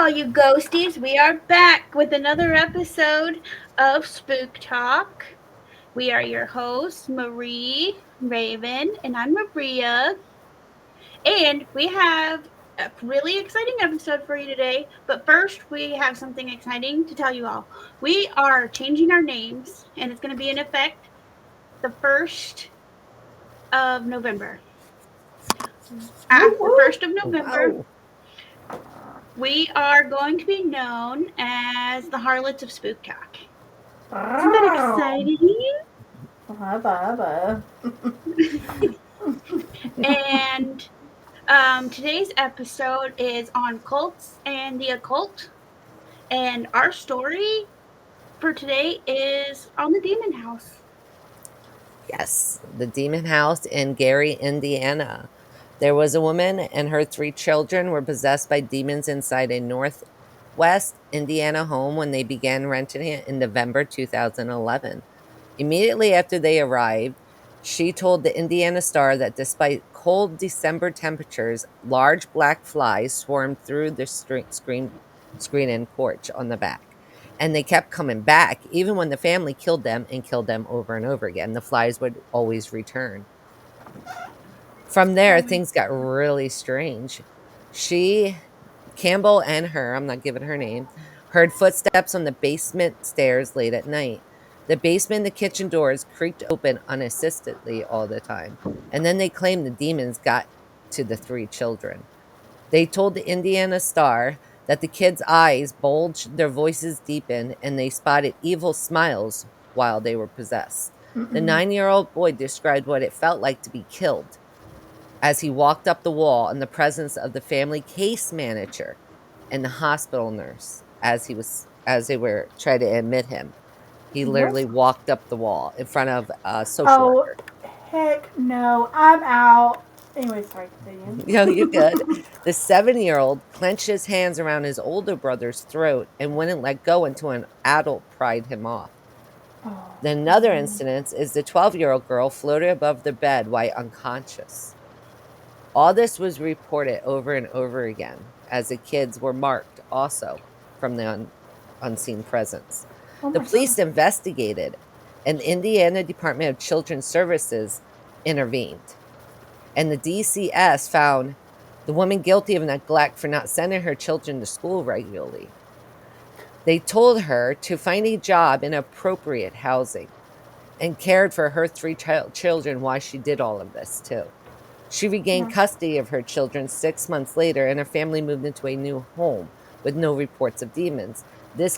all you ghosties. We are back with another episode of Spook Talk. We are your hosts, Marie, Raven, and I'm Maria. And we have a really exciting episode for you today. But first, we have something exciting to tell you all. We are changing our names, and it's going to be in effect the 1st of November. The 1st of November, Wow. we are going to be known as the Harlots of Spook Talk. Isn't that Wow. exciting? Hubba. And today's episode is on cults and the occult. And our story for today is on the demon house. Yes, the demon house in Gary, Indiana. There was a woman and her three children were possessed by demons inside a Northwest Indiana home when they began renting it in November 2011. Immediately after they arrived, she told the Indiana Star that despite cold December temperatures, large black flies swarmed through the screen and porch on the back. And they kept coming back, even when the family killed them and killed them over and over again. The flies would always return. From there, things got really strange. She, Campbell and her, I'm not giving her name, heard footsteps on the basement stairs late at night. The basement and the kitchen doors creaked open unassistedly all the time. And then they claimed the demons got to the three children. They told the Indiana Star that the kids' eyes bulged, their voices deepened, and they spotted evil smiles while they were possessed. The 9-year-old boy described what it felt like to be killed as he walked up the wall in the presence of the family case manager and the hospital nurse as they were trying to admit him. He literally walked up the wall in front of a social worker. Heck no. I'm out. Anyway, sorry, continue. You're good. The 7-year-old clenched his hands around his older brother's throat and wouldn't let go until an adult pried him off. Another incident is the 12-year-old girl floated above the bed while unconscious. All this was reported over and over again, as the kids were marked also from the unseen presence. The police investigated, and the Indiana Department of Children's Services intervened. And the DCS found the woman guilty of neglect for not sending her children to school regularly. They told her to find a job in appropriate housing and cared for her three children while she did all of this, too. She regained custody of her children 6 months later, and her family moved into a new home with no reports of demons. This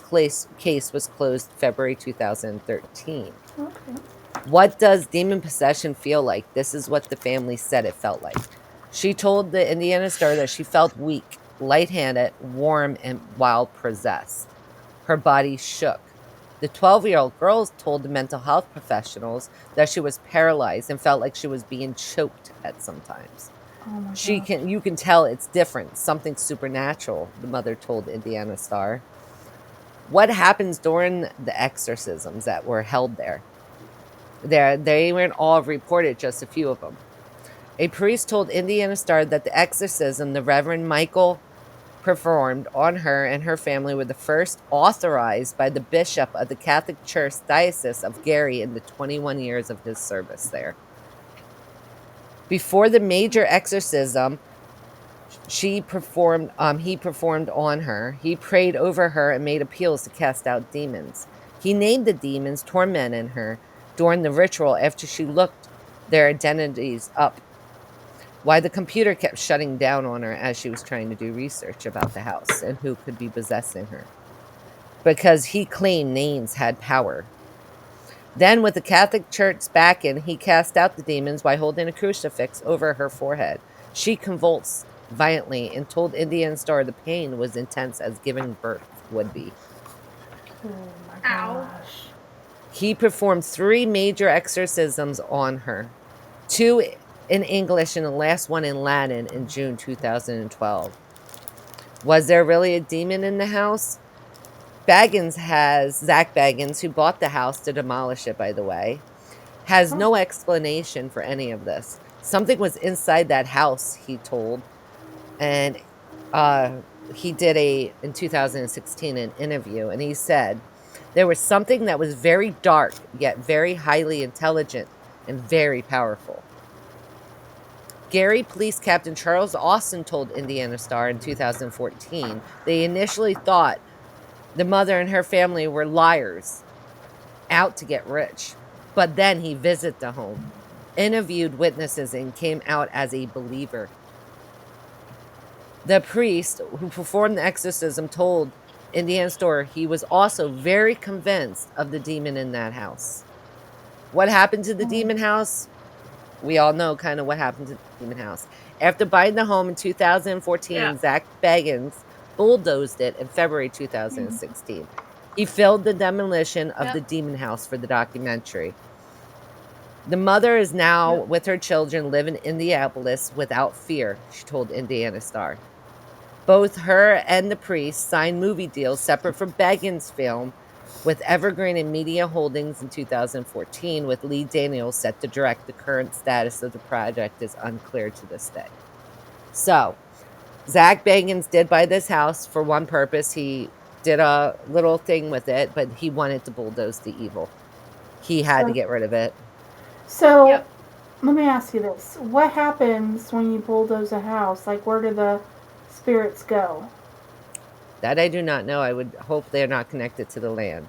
case was closed February 2013. What does demon possession feel like? This is what the family said it felt like. She told the Indiana Star that she felt weak, lightheaded, warm, and while possessed. Her body shook. The 12-year-old girl told the mental health professionals that she was paralyzed and felt like she was being choked at sometimes. You can tell it's different, something supernatural, the mother told Indiana Star. What happens during the exorcisms that were held there? They weren't all reported, just a few of them. A priest told Indiana Star that the exorcism the Reverend Michael performed on her and her family were the first authorized by the bishop of the Catholic Church Diocese of Gary in the 21 years of his service there. Before the major exorcism he performed on her, he prayed over her and made appeals to cast out demons. He named the demons tormenting her during the ritual after she looked their identities up, why the computer kept shutting down on her as she was trying to do research about the house and who could be possessing her. Because he claimed names had power. Then, with the Catholic Church's backing, he cast out the demons by holding a crucifix over her forehead. She convulsed violently and told Indiana Star the pain was intense as giving birth would be. Oh my gosh. He performed 3 major exorcisms on her. 2 in English and the last one in Latin in June 2012. Was there really a demon in the house? Zach Baggins, who bought the house to demolish it, by the way, has no explanation for any of this. Something was inside that house, he told. And he did in 2016 an interview, and he said there was something that was very dark yet very highly intelligent and very powerful. Gary Police Captain Charles Austin told Indiana Star in 2014 they initially thought the mother and her family were liars out to get rich. But then he visited the home, interviewed witnesses, and came out as a believer. The priest who performed the exorcism told Indiana Store he was also very convinced of the demon in that house. What happened to the demon house? We all know kind of what happened to the demon house. After buying the home in 2014, Yeah. Zach Baggins bulldozed it in February 2016. He filmed the demolition of Yep. the demon house for the documentary. The mother is now Yep. with her children living in Indianapolis without fear, she told Indiana Star. Both her and the priest signed movie deals separate from Baggins' film with Evergreen and Media Holdings in 2014, with Lee Daniels set to direct. The current status of the project is unclear to this day. So, Zach Baggins did buy this house for one purpose. He did a little thing with it, but he wanted to bulldoze the evil. He had to get rid of it. So, Yep. let me ask you this: what happens when you bulldoze a house? Like, where do the spirits go? That I do not know. I would hope they're not connected to the land.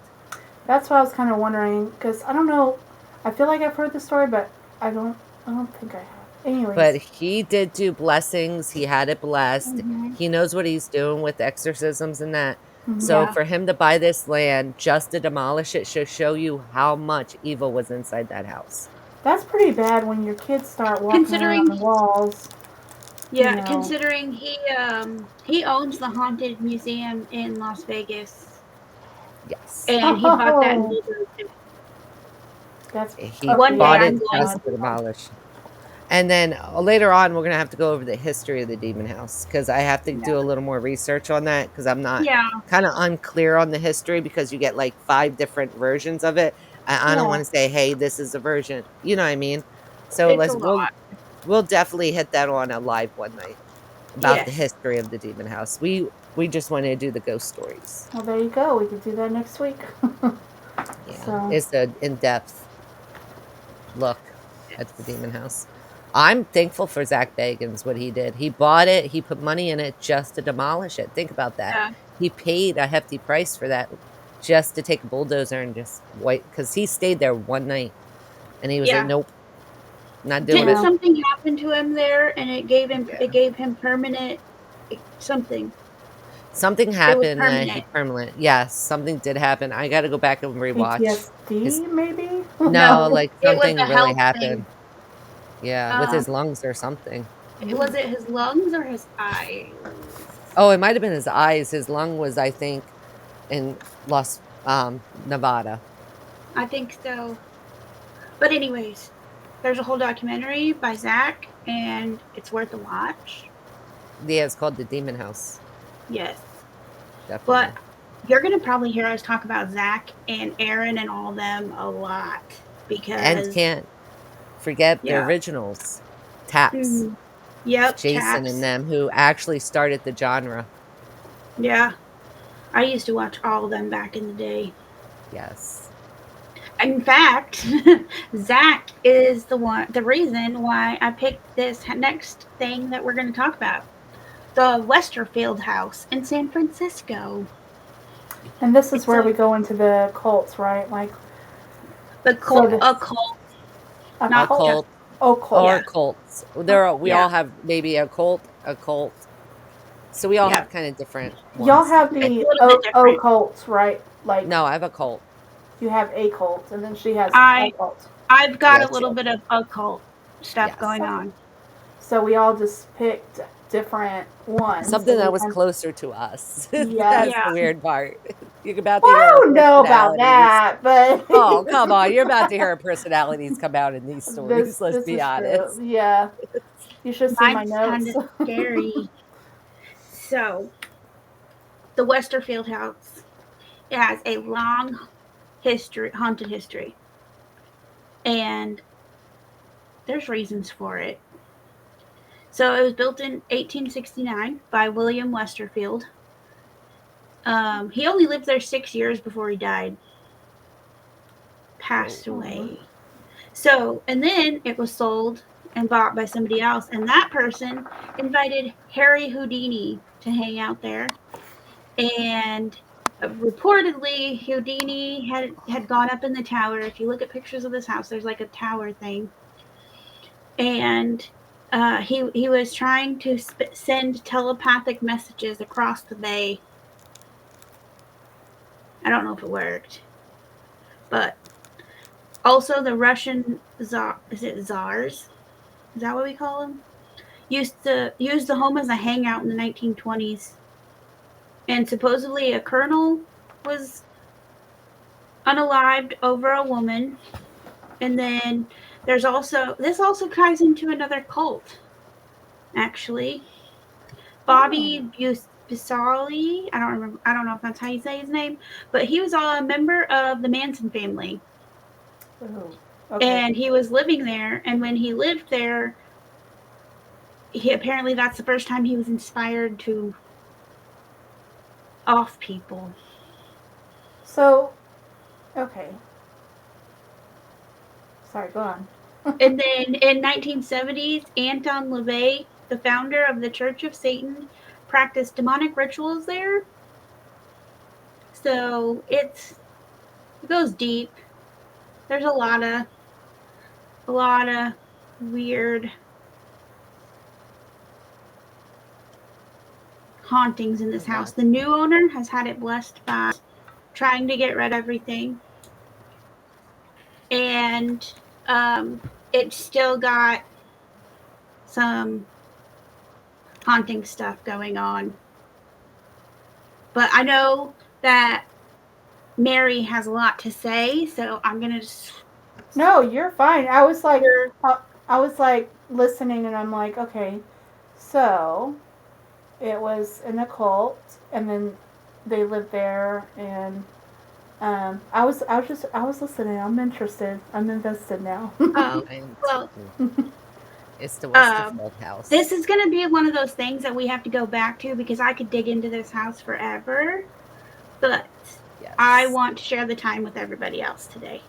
That's what I was kind of wondering, because I don't know. I feel like I've heard the story, but I don't. I don't think I have. Anyways. But he did do blessings. He had it blessed. Mhm. He knows what he's doing with exorcisms and that. Mhm. So Yeah. for him to buy this land just to demolish it should show you how much evil was inside that house. That's pretty bad when your kids start walking Considering- around the walls. Yeah, you know. considering he owns the haunted museum in Las Vegas, Yes. and he bought that and Oh. bulldozed it. That's He One day bought I'm it going just to. to demolish. And then later on, we're going to have to go over the history of the demon house because I have to do a little more research on that because I'm not Yeah. kind of unclear on the history because you get like 5 different versions of it. I don't Yeah. want to say, hey, this is a version. You know what I mean? So It's a lot. we'll definitely hit that on a live one night about the Yes. history of the demon house. We just want to do the ghost stories. Well, there you go. We could do that next week. Yeah, So. it's an in-depth look at the demon house. I'm thankful for Zach Bagans, what he did. He bought it, he put money in it just to demolish it. Think about that. Yeah. He paid a hefty price for that just to take a bulldozer and just wait because he stayed there one night and he was like, Yeah. nope, not doing Didn't it. something happen to him there, and it gave him Yeah. permanent something. Something happened that he permanent. permanent. Yes, something did happen. I got to go back and rewatch. PTSD, maybe? No, like It was something a really health happened. thing. Yeah, with his lungs or something. Was it his lungs or his eyes? Oh, it might have been his eyes. His lung was, I think, in Nevada. I think so. But anyways, there's a whole documentary by Zach, and it's worth a watch. Yeah, it's called The Demon House. Yes. Definitely. But you're going to probably hear us talk about Zach and Aaron and all them a lot. Because... And can't forget the originals. Taps. Mm-hmm. Yep, Jason Taps. and them, who actually started the genre. Yeah. I used to watch all of them back in the day. Yes. In fact, Zach is the reason why I picked this next thing that we're going to talk about. The Westerfield House in San Francisco. And this is where we go into the cults, right? Like the occult. Not occult. Occult. Or cults. We all have maybe a cult. So we all have kind of different ones. Y'all have the occults, right? Like no, I have a cult. You have a cult, and then she has occult. I've got a little bit of occult stuff going on. So we all just picked different ones. Something that was closer to us. Yeah. That's the weird part. You're about to I hear don't know about that, but oh, come on. You're about to hear our personalities come out in these stories. Let's be honest. True. Yeah. You should see my notes. Kind of scary. So, the Westerfield House, it has a long haunted history. And there's reasons for it. So it was built in 1869 by William Westerfield. He only lived there 6 years before he died. Passed away. So, and then it was sold and bought by somebody else, and that person invited Harry Houdini to hang out there. And reportedly, Houdini had gone up in the tower. If you look at pictures of this house, there's like a tower thing, and he was trying to send telepathic messages across the bay. I don't know if it worked, but also the Russian czar, is it czars? Is that what we call them? Used to use the home as a hangout in the 1920s, and supposedly a colonel was unalived over a woman. And then there's also, this also ties into another cult, actually. Bobby Busali, I don't know if that's how you say his name, but he was a member of the Manson family. Oh, okay. And he was living there, and when he lived there, apparently that's the first time he was inspired to off people. So, okay. Sorry, go on. And then in 1970s, Anton LaVey, the founder of the Church of Satan, practiced demonic rituals there. So it goes deep. There's a lot of weird hauntings in this house. The new owner has had it blessed by trying to get rid of everything. And it's still got some haunting stuff going on. But I know that Mary has a lot to say, so I'm gonna just... No, you're fine. I was like listening, and I'm like, okay, so it was an occult, and then they lived there, and I was listening. I'm interested. I'm invested now. Well, it's the Westerfield house. This is going to be one of those things that we have to go back to because I could dig into this house forever, but yes. I want to share the time with everybody else today.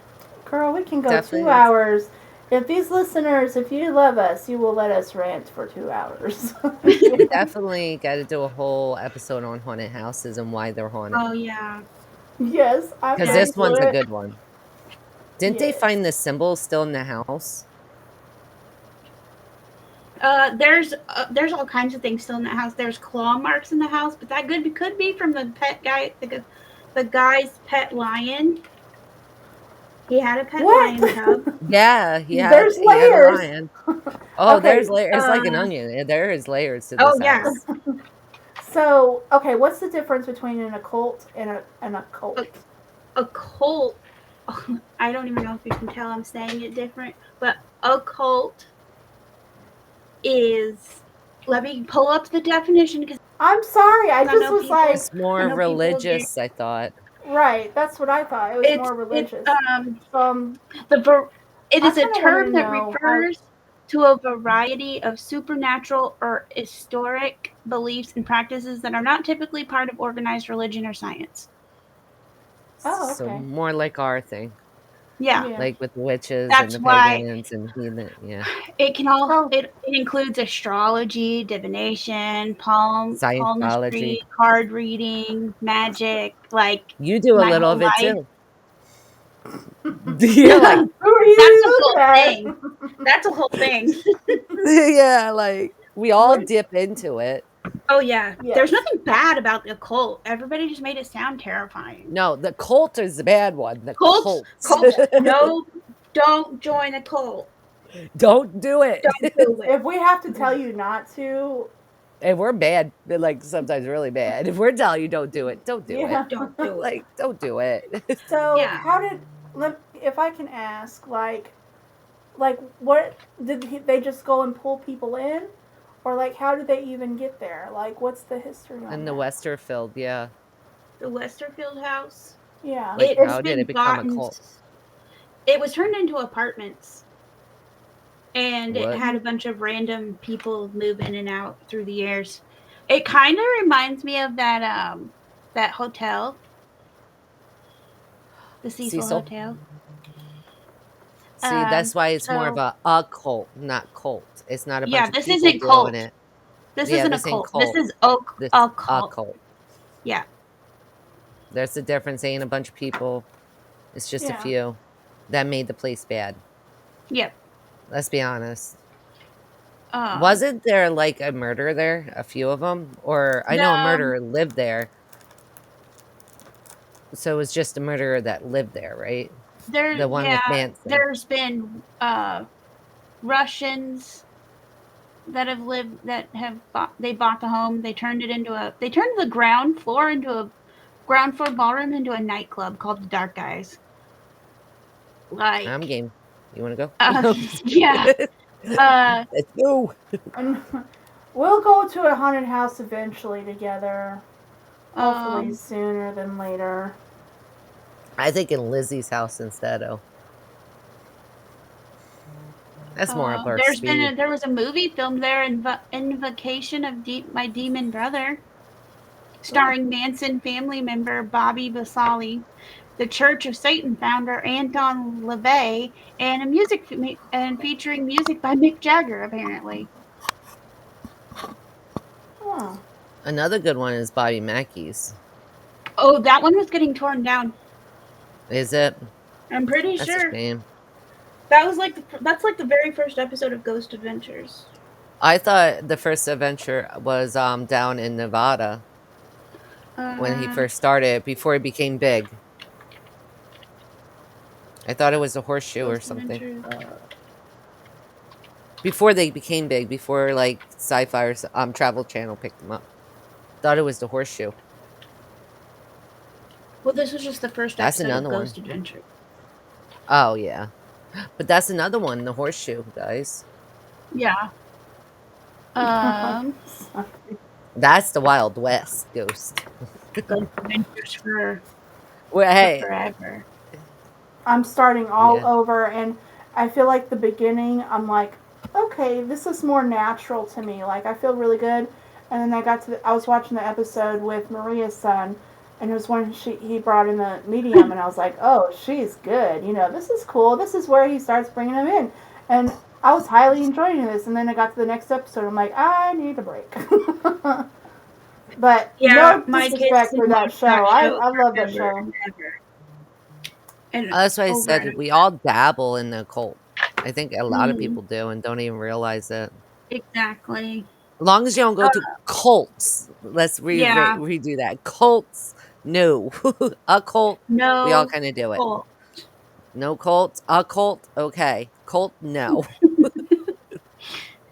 Girl, we can go 2 hours. If these listeners, if you love us, you will let us rant for 2 hours. We definitely got to do a whole episode on haunted houses and why they're haunted. Oh, yeah. Yes, because this one's a good one. Didn't they find the symbol still in the house? There's all kinds of things still in the house. There's claw marks in the house, but that could be from the pet guy, the guy's pet lion. He had a pet lion cub. Yeah, there's layers. He had a lion. Oh, okay. There's layers. It's like an onion. There is layers to this house. Yes. So, okay, what's the difference between an occult and an occult? Occult, I don't even know if you can tell I'm saying it different, but occult is, let me pull up the definition because I'm sorry, I just was like, it's more religious, I thought. Right, that's what I thought. It was more religious. It is a term that refers to a variety of supernatural or historic beliefs and practices that are not typically part of organized religion or science. Oh, okay. So more like our thing. Yeah. Like with witches That's and the pagans and heathen. Yeah. It can all it includes astrology, divination, palmistry, card reading, magic, like you do a little of it too. You're like, that's a whole thing. Yeah, like we all dip into it. Oh yeah. There's nothing bad about the occult. Everybody just made it sound terrifying. No, the cult is the bad one. The cult. No, don't join the cult. Don't do it. Don't do it. If we have to tell you not to, and we're bad, like sometimes really bad. If we're telling you don't do it, don't do it. Don't do it. Like, don't do it. So how did, if I can ask, like what did they just go and pull people in? Or, like, how did they even get there? Like, what's the history on in the Westerfield, yeah. The Westerfield house? Yeah. Like, how did it become a cult? It was turned into apartments. and it What? had a bunch of random people move in and out through the years. It kind of reminds me of that hotel, the Cecil Cecil? Hotel. See, that's why it's more of So a cult, not cult. It's not a bunch yeah, of this people isn't doing cult. it. This Yeah, isn't a this ain't cult. This cult. is This a occult. cult. Yeah. There's the difference. Ain't a bunch of people. It's just a Yeah. few that made the place bad. Yep. Let's be honest. Um. Wasn't there like a murder there? A few of them? Or I know a No. murderer lived there. So it was just a murderer that lived there, right? There. The one with Yeah. Manson. There's been Russians that have lived that have they bought the home. They turned the ground floor ballroom into a nightclub called the Dark Eyes. I'm Like, game. You want to go? yeah. Let's go. And we'll go to a haunted house eventually together. Hopefully Um. sooner than later. I think in Lizzie's house instead. Oh, that's more up our speed. There was a movie filmed there, Invocation of My Demon Brother, Cool. starring Manson family member Bobby Basali, the Church of Satan founder Anton LaVey, and featuring music by Mick Jagger apparently. Oh. Another good one is Bobby Mackey's. Oh, that one was getting torn down. Is it? I'm pretty That's a sure shame. that's like the very first episode of Ghost Adventures. I thought the first adventure was down in Nevada when he Uh, first started before he became big. I thought it was a horseshoe or Ghost something. Adventures. Before they became big, before like Sci-Fi or Travel Channel picked them up. Thought it was the horseshoe. Well, this was just the first That's episode of another one. Ghost Adventures. Oh yeah. But that's another one, the horseshoe, guys. Yeah. Um. That's the Wild West ghost. Ghost Adventures Well, for hey, forever. I'm starting all yeah. over, and I feel like the beginning, I'm like, okay, this is more natural to me. Like, I feel really good. And then I was watching the episode with Maria's son, and it was when he brought in the medium, and I was like, oh, she's good. You know, this is cool. This is where he starts bringing him in. And I was highly enjoying this, and then I got to the next episode, I'm like, I need a break. But Yeah, no my kids disrespect can for that watch show. that show I love that forever show. and ever. And That's why I over and said over. we all dabble in the occult. I think a lot of Mhm. people do and don't even realize it. Exactly. As long as you don't go to cults. Let's Yeah. redo that. Cults, no. A cult, we all No kind of do it. cult. No cult, a cult, okay. Cult, no.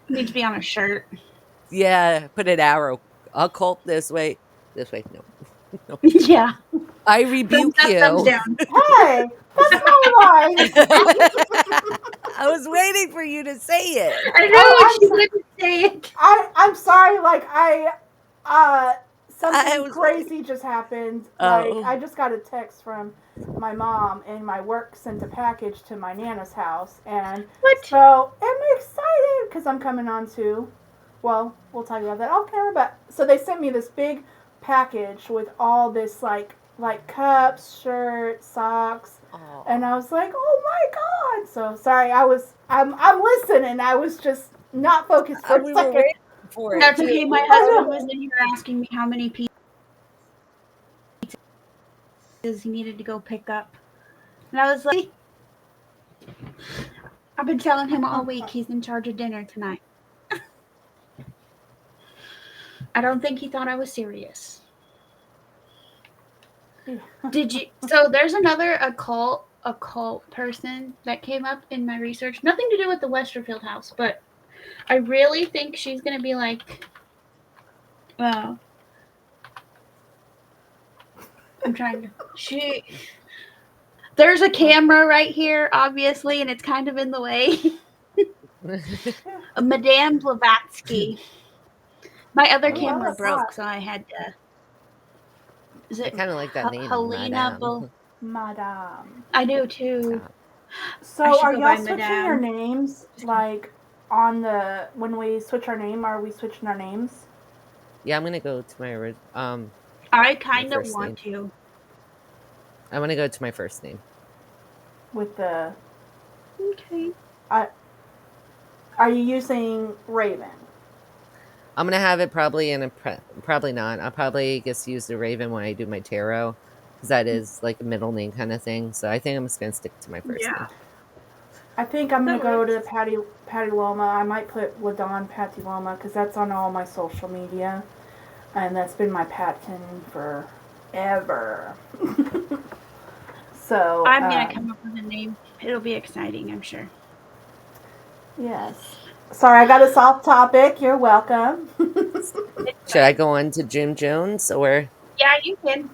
Needs to be on a shirt. Yeah, put an arrow. A cult this way, no. No. Yeah. I Thumbs rebuke up, thumbs you. down. Hey, that's my line. I was waiting for you to say it. I know Oh, she wouldn't say it. I'm sorry. Like I something was waiting. crazy just happened. Like Oh. I just got a text from my mom, and my work sent a package to my nana's house, and What? so I'm excited because I'm coming on to. Well, we'll talk about that off camera. But so they sent me this big package with all this like cups, shirts, socks. Aw. And I was like, "Oh my god!" So sorry, I'm listening. I was just not focused for a We were second. waiting for it That's too. okay. My husband was in here asking me how many pizzas he needed to go pick up. And I was like, I've been telling him all week he's in charge of dinner tonight. I don't think he thought I was serious. Did you? So there's another occult person that came up in my research. Nothing to do with the Westerfield house, but I really think she's gonna be like, well, I'm trying to. There's a camera right here, obviously, and it's kind of in the way. Madame Blavatsky. My other Oh, well, camera that's broke, hot. so I had to. Is I it kind of like that name, Helena? Madame. Madame. I do too. I So should are go y'all by switching your Madame. names? Like on the when we switch our name, are we switching our names? Yeah, I'm gonna go to my I my kind of first want name. to. I want to go to my first name. With the Okay. are you using Raven? I'm gonna have it probably in a probably not. I'll probably just use the Raven when I do my tarot because that is like a middle name kind of thing. So I think I'm just gonna stick to my first Yeah. name. I think I'm gonna That go to works. Patty Loma. I might put Ladon Patty Loma because that's on all my social media, and that's been my patent forever. So I'm gonna come up with a name. It'll be exciting, I'm sure. yes. Sorry, I got us off topic. You're welcome. It's Should I fine. go on to Jim Jones or Yeah, you can.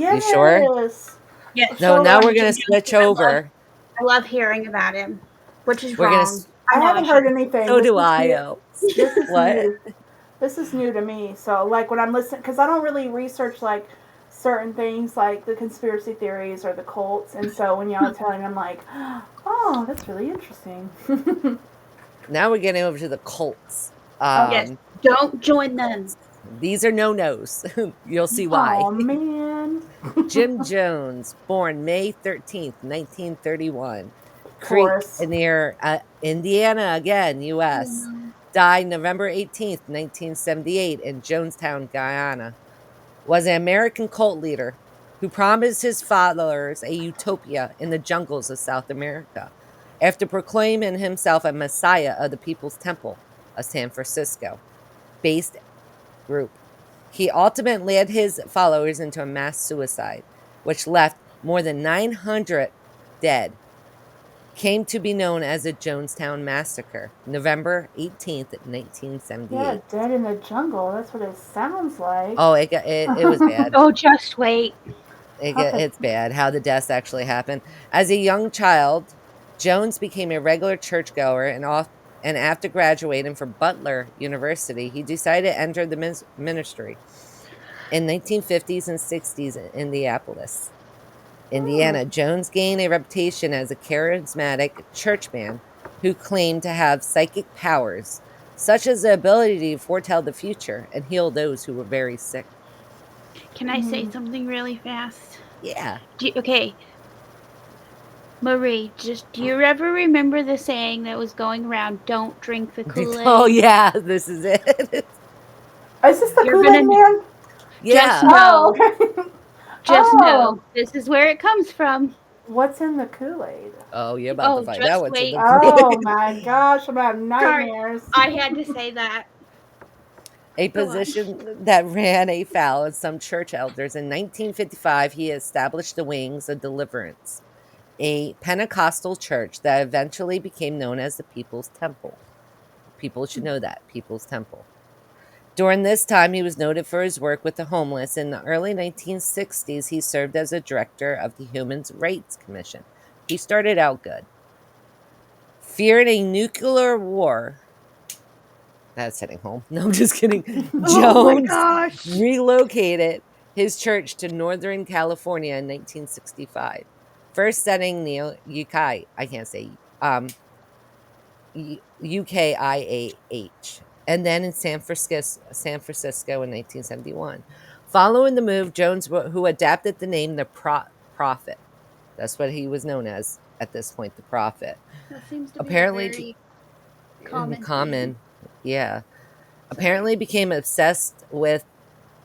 you sure? Yes. Yes, No, So go now on we're to Jim gonna Jones switch because over. I love hearing about him, which is We're gonna. wrong. I I know I haven't heard shouldn't. anything. So This do is I. new. Oh, This is what? new. This is new to me. So like when I'm listening, because I don't really research like certain things like the conspiracy theories or the cults, and so when y'all are telling, I'm like, oh, that's really interesting. Now we're getting over to the cults. Yes, Um, don't join them. cults. These are no-nos. You'll see why. Oh man. Jim Jones, born May 13th, 1931, Creek Taurus. near Indiana, again, U.S. Died November 18th, 1978, in Jonestown, Guyana. Was an American cult leader who promised his followers a utopia in the jungles of South America after proclaiming himself a messiah of the People's Temple of San Francisco based group. He ultimately led his followers into a mass suicide, which left more than 900 dead. Came to be known as the Jonestown Massacre, November 18th, Yeah, 1978. dead in the jungle. That's what it sounds like. Oh, it was bad. Oh, just wait. Okay. It's bad how the deaths actually happen. As a young child, Jones became a regular churchgoer and after graduating from Butler University, he decided to enter the ministry in 1950s and 60s in Indianapolis, Hmm. Indiana. Jones gained a reputation as a charismatic churchman who claimed to have psychic powers, such as the ability to foretell the future and heal those who were very sick. Can I say Mm. something really fast? Yeah. Okay, Marie, just do you ever remember the saying that was going around, don't drink the Oh, Kool-Aid? yeah, this is it. Is this the You're Kool gonna Aid Man? just Yeah. Oh, know, okay. just Oh, know, this is where it comes from. what's in the Kool Aid? Oh, you're about to Oh, find out just what's in wait. the Oh Kool-Aid. my gosh, I'm gonna have Sorry, nightmares. I had to say that. A Go on. position that ran afoul of some church elders. In 1955, he established the Wings of Deliverance, a Pentecostal church that eventually became known as the People's Temple. People should know that, People's Temple. During this time, he was noted for his work with the homeless. In the early 1960s, he served as a director of the Human Rights Commission. He started out good. Fearing a nuclear war, that's heading home. No, I'm just kidding. Oh my Jones gosh. relocated his church to Northern California in 1965, first setting the Ukiah, I can't say, UKIAH, and then in San Francisco in 1971. Following the move, Jones, who adapted the name the Prophet, that's what he was known as at this point, the Prophet, That seems to be a apparently very common thing. common, yeah, Sorry. apparently became obsessed with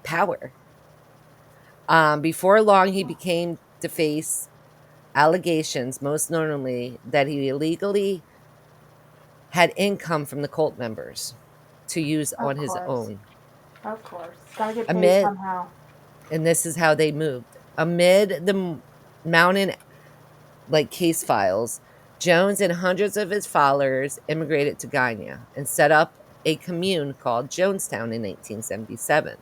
power. Before long, he became to face allegations, most notably that he illegally had income from the cult members to use Of on his course. own. Of course. Gotta get paid Amid, somehow. and this is how they moved. Amid the mountain like case files, Jones and hundreds of his followers immigrated to Guyana and set up a commune called Jonestown in 1877.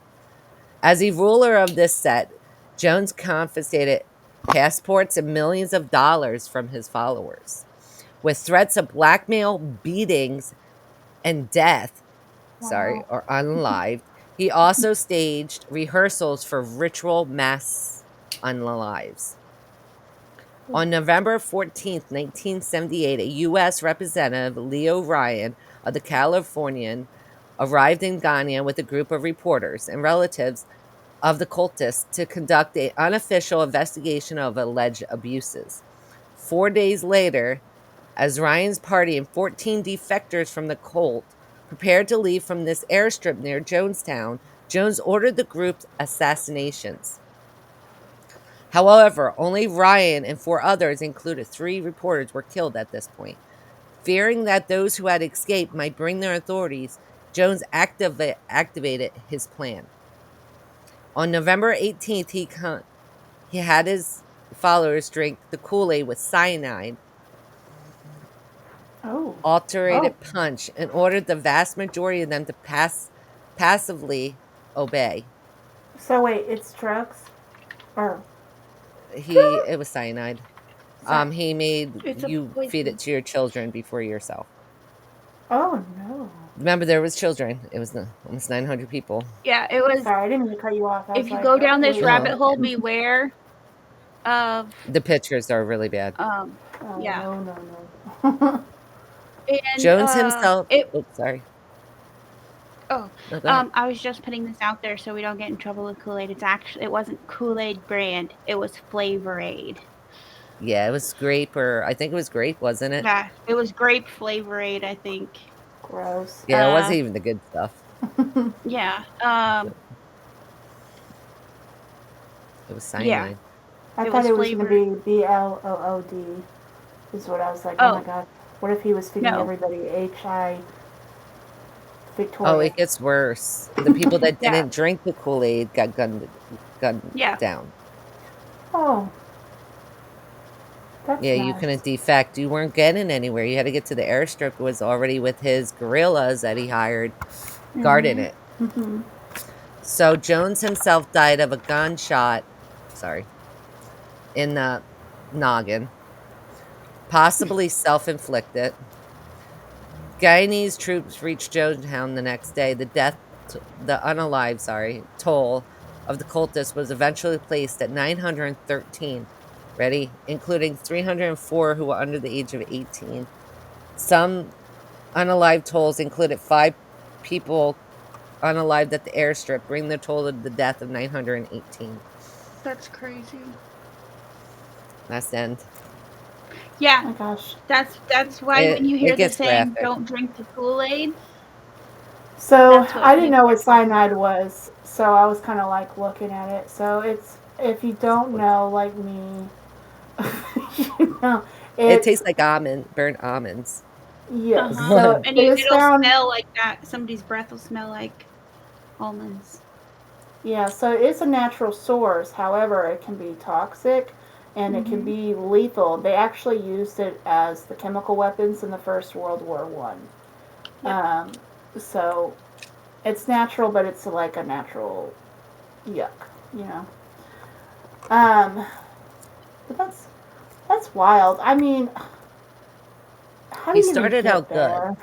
As a ruler of this set, Jones confiscated passports and millions of dollars from his followers. With threats of blackmail, beatings, and death, Wow. or unalived, he also staged rehearsals for ritual mass unalives. On November 14th, 1978, a U.S. Representative, Leo Ryan, of the Californian arrived in Ghana with a group of reporters and relatives of the cultists to conduct an unofficial investigation of alleged abuses. 4 days later, as Ryan's party and 14 defectors from the cult prepared to leave from this airstrip near Jonestown, Jones ordered the group's assassinations. However, only Ryan and 4 others, included 3 reporters, were killed at this point. Fearing that those who had escaped might bring their authorities, Jones activated his plan. On November 18th, he had his followers drink the Kool-Aid with cyanide, alterated punch, and ordered the vast majority of them to passively obey. So wait, it's drugs? Or It was cyanide. Cyan- He made It's a you feed poison. it to your children before yourself. Oh no. Remember, there was children. It was almost 900 people. Yeah, it was. Sorry, I didn't mean to cut you off. If you go down this wait. rabbit hole, beware of The pictures are really bad. Oh, yeah. No. And Jones himself. It, sorry. oh, No, go ahead. I was just putting this out there so we don't get in trouble with Kool-Aid. It wasn't Kool-Aid brand. It was Flavor Aid. Yeah, it was grape, or I think it was grape, wasn't it? Yeah, it was grape Flavor Aid, I think. Gross. Yeah, it wasn't even the good stuff. Yeah. It was cyanide. Yeah. I thought it was going to be BLOOD. Is what I was like. Oh my god. What if he was feeding everybody HI Victoria? Oh, it gets worse. The people that didn't drink the Kool-Aid got gunned down. Oh. That's nice. You couldn't defect. You weren't getting anywhere. You had to get to the airstrip. It was already with his guerrillas that he hired guarding it. Mm-hmm. So Jones himself died of a gunshot, in the noggin, possibly self-inflicted. Guyanese troops reached Jonestown the next day. The unalive toll of the cultists was eventually placed at 913. Ready? Including 304 who were under the age of 18. Some unalive tolls included 5 people unalived at the airstrip, bringing the total to the death of 918. That's crazy. Last end. Yeah. Oh my gosh. That's why when you hear the saying, graphic. "Don't drink the Kool-Aid." So I didn't know what cyanide was, so I was kind of like looking at it. So it's, if you don't know, like me, it tastes like burnt almonds. Yes. So, and it'll smell like that. Somebody's breath will smell like almonds. Yeah, so it's a natural source. However, it can be toxic and it can be lethal. They actually used it as the chemical weapons in the First World War I. So it's natural, but it's like a natural yuck, But that's wild. I mean, how he started out good.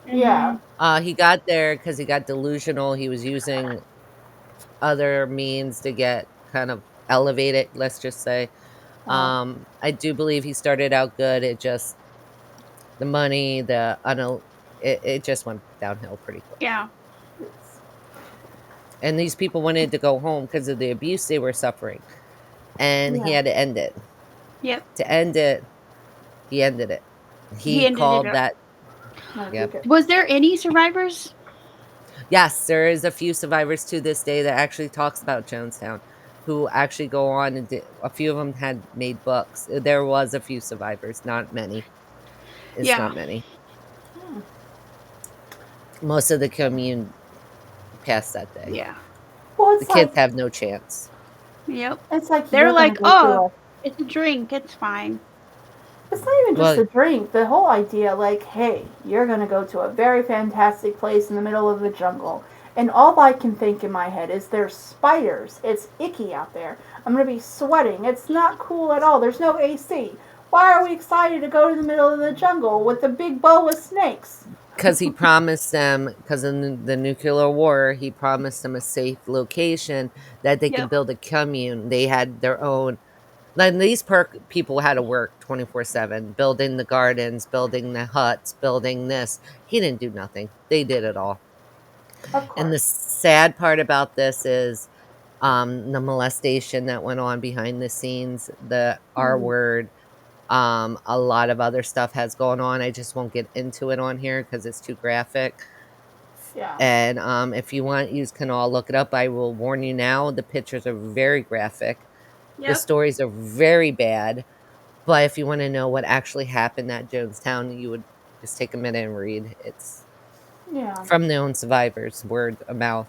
Yeah. He got there because he got delusional. He was using other means to get kind of elevated, let's just say. I do believe he started out good. It just, the money, it just went downhill pretty quick. Yeah. And these people wanted to go home because of the abuse they were suffering. And he had to end it. Yep. To end it, he ended it. He called that. Yep. Was there any survivors? Yes, there is a few survivors to this day that actually talks about Jonestown, who actually go on and a few of them had made books. There was a few survivors, not many. It's not many. Most of the commune passed that day. Yeah. Well, the kids have no chance. Yep. It's like they're like, oh, it's a drink. It's fine. It's not even just a drink. The whole idea, like, hey, you're going to go to a very fantastic place in the middle of the jungle. And all I can think in my head is there's spiders. It's icky out there. I'm going to be sweating. It's not cool at all. There's no AC. Why are we excited to go to the middle of the jungle with a big boa snakes? Because he promised them, because in the nuclear war, he promised them a safe location that they could build a commune. They had their own Then these people had to work 24/7, building the gardens, building the huts, building this. He didn't do nothing. They did it all. Of And the course. sad part about this is the molestation that went on behind the scenes, the R word, a lot of other stuff has gone on. I just won't get into it on here because it's too graphic. Yeah. And if you want, you can all look it up. I will warn you now, the pictures are very graphic. The Yep. stories are very bad. But if you want to know what actually happened at Jonestown, you would just take a minute and read. It's Yeah. from their own survivors, word of mouth.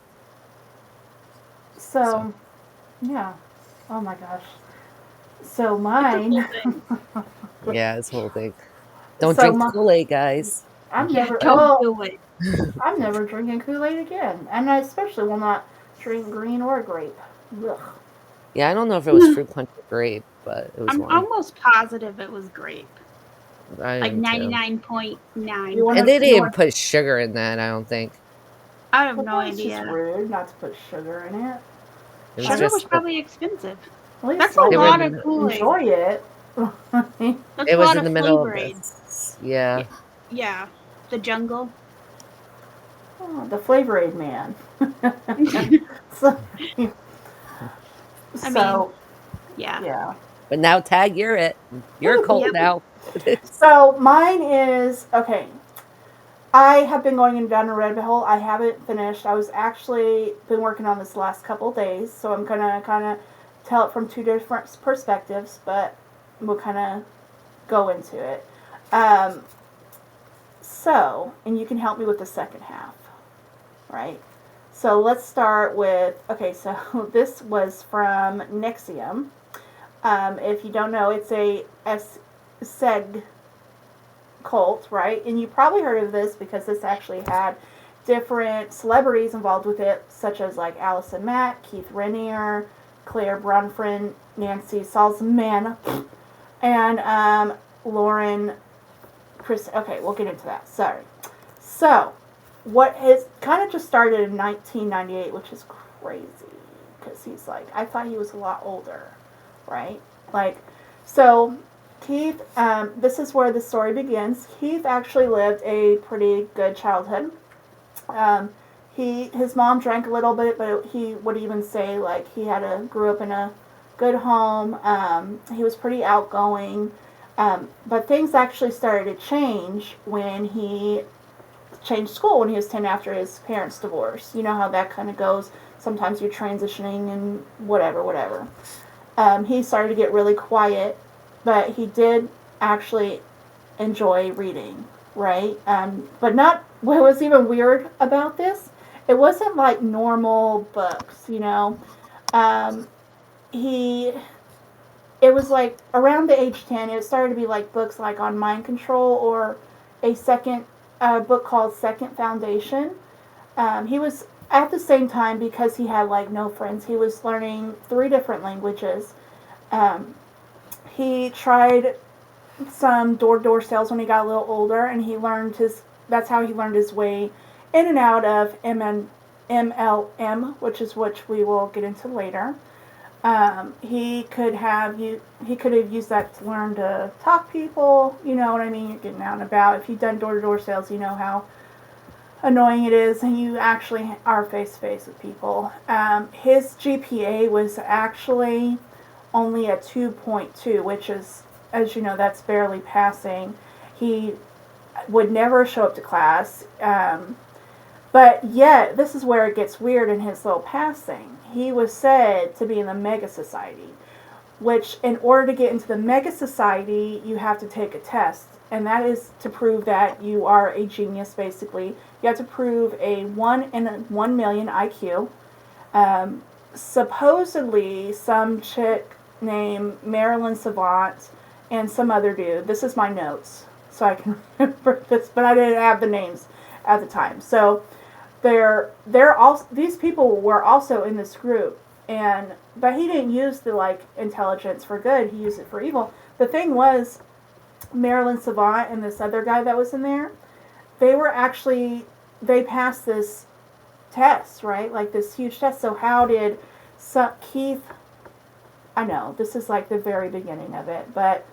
So, So, yeah. Oh my gosh. So It's a whole mine. thing. yeah, this whole thing. Don't so drink the my. Kool-Aid, guys. I'm Yeah, never. don't Well, do it. I'm never drinking Kool-Aid again, and I especially will not drink green or grape. Ugh. Yeah, I don't know if it was fruit punch or grape, but it was I'm one. almost positive it was grape. I Like am too. You 99.9. want And to? they You didn't want? put sugar in that, I don't think. I have Well, no that's just idea. rude not to put sugar in it. It was Sugar Like, was just the probably expensive. at least That's a like they were lot in of the Kool-Aid. enjoy it. That's it a was lot in of the middle flavor of aid. this. Yeah. Yeah. The jungle. Oh, the Flavor Aid man. I so, mean, so, yeah. yeah. But now Tag, you're it. You're a cult Yep. now. So mine is okay. I have been going down a rabbit hole. I haven't finished. I was actually been working on this last couple of days, so I'm gonna kind of tell it from two different perspectives, but we'll kind of go into it. Um, and you can help me with the second half, right? So let's start with okay. So this was from Nexium. If you don't know, it's a seg cult, right? And you probably heard of this because this actually had different celebrities involved with it, such as like Allison Mack, Keith Raniere, Claire Brunfriend, Nancy Salzman, and Lauren Chris. Okay, we'll get into that. Sorry. So, what has kind of just started in 1998, which is crazy because he's like, I thought he was a lot older, right? Like, so Keith, this is where the story begins. Keith actually lived a pretty good childhood. His mom drank a little bit, but he would even say like he grew up in a good home. He was pretty outgoing, but things actually started to change when he changed school when he was 10 after his parents' divorce. You know how that kind of goes. Sometimes you're transitioning and whatever. He started to get really quiet, but he did actually enjoy reading, right? But not, what was even weird about this, it wasn't like normal books, you know? Um, he, it was like around the age 10, it started to be like books like on mind control or a second book called Second Foundation. He was at the same time because he had like no friends. He was learning 3 different languages. Um, he tried some door-to-door sales when he got a little older, and that's how he learned his way in and out of MLM, which we will get into later. He could have used that to learn to talk people. You know what I mean? You're getting out and about. If you've done door-to-door sales, you know how annoying it is, and you actually are face to face with people. His GPA was actually only a 2.2, which is, as you know, that's barely passing. He would never show up to class, but yet this is where it gets weird in his little passing. He was said to be in the Mega Society, which in order to get into the Mega Society, you have to take a test, and that is to prove that you are a genius, basically. You have to prove a 1 in 1 million IQ. Supposedly, some chick named Marilyn Savant and some other dude. This is my notes, so I can remember this, but I didn't have the names at the time. So they're also, these people were also in this group, but he didn't use the like intelligence for good. He used it for evil. The thing was, Marilyn Savant and this other guy that was in there, they passed this test, right? Like this huge test. So how did Keith I know this is like the very beginning of it, but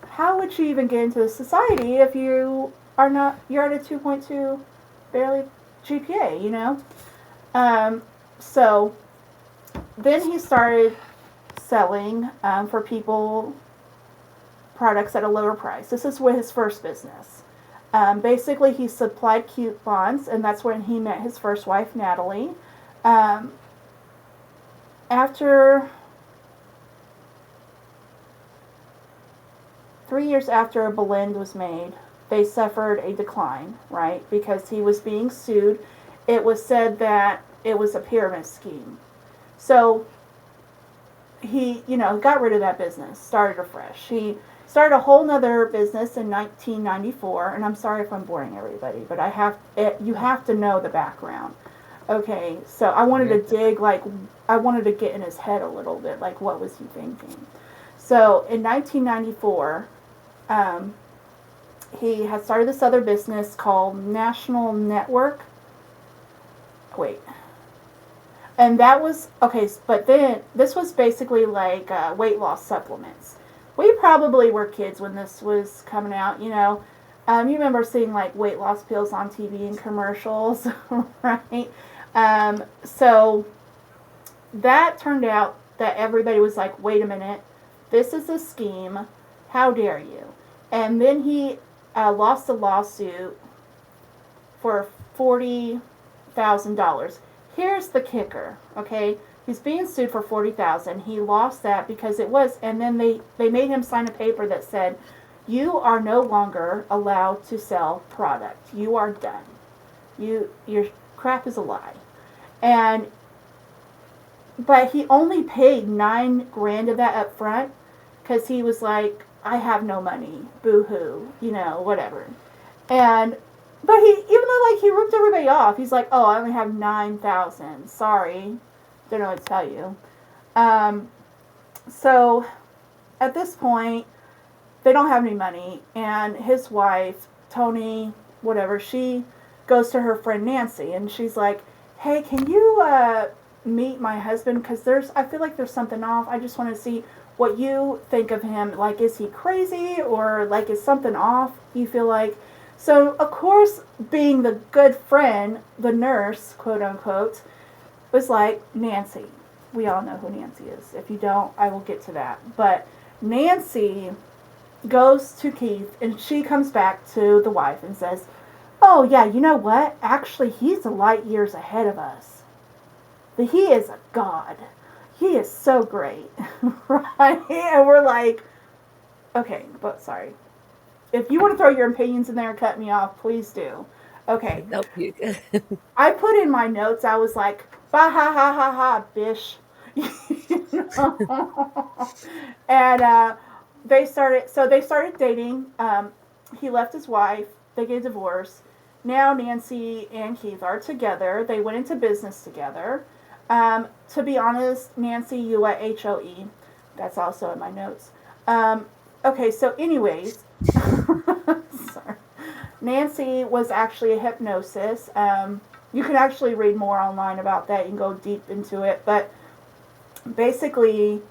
how would you even get into the society if you're at a 2.2 barely GPA, you know? So then he started selling for people products at a lower price. This is with his first business. Basically, he supplied coupons, and that's when he met his first wife, Natalie. After 3 years after a blend was made, they suffered a decline, right? Because he was being sued. It was said that it was a pyramid scheme. So he, got rid of that business, started afresh. He started a whole nother business in 1994, and I'm sorry if I'm boring everybody, but you have to know the background. Okay, so I wanted to dig, I wanted to get in his head a little bit, like, what was he thinking? So in 1994, he had started this other business called National Network. Wait. And that was, okay, but then this was basically like weight loss supplements. We probably were kids when this was coming out, you know. You remember seeing like weight loss pills on TV and commercials, right? So that turned out that everybody was like, wait a minute, this is a scheme. How dare you? And then he lost a lawsuit for $40,000. Here's the kicker, okay? He's being sued for $40,000. He lost that because it was, and then they made him sign a paper that said, you are no longer allowed to sell product. You are done. Your crap is a lie. But he only paid $9,000 of that up front because he was like, I have no money, boo-hoo, whatever. But even though he ripped everybody off, he's like, oh, I only have 9,000. Sorry, don't know what to tell you. So at this point, they don't have any money, and his wife, Tony, whatever, she goes to her friend Nancy, and she's like, hey, can you meet my husband? Because I feel like there's something off. I just want to see what you think of him. Like, is he crazy, or like, is something off? You feel like? So, of course, being the good friend, the nurse, quote unquote, was like, Nancy. We all know who Nancy is. If you don't, I will get to that. But Nancy goes to Keith, and she comes back to the wife and says, oh, yeah, you know what? Actually, he's a light years ahead of us. He is a god. He is so great. Right? And we're like, okay, but sorry. If you want to throw your opinions in there and cut me off, please do. Okay. Nope, you can. I put in my notes, I was like, bah ha ha ha ha, bish. And they started dating. He left his wife. They get a divorce. Now Nancy and Keith are together. They went into business together. To be honest, Nancy, UIHOE. That's also in my notes. Okay, so anyways, sorry. Nancy was actually a hypnosis. You can actually read more online about that. You can go deep into it. But basically,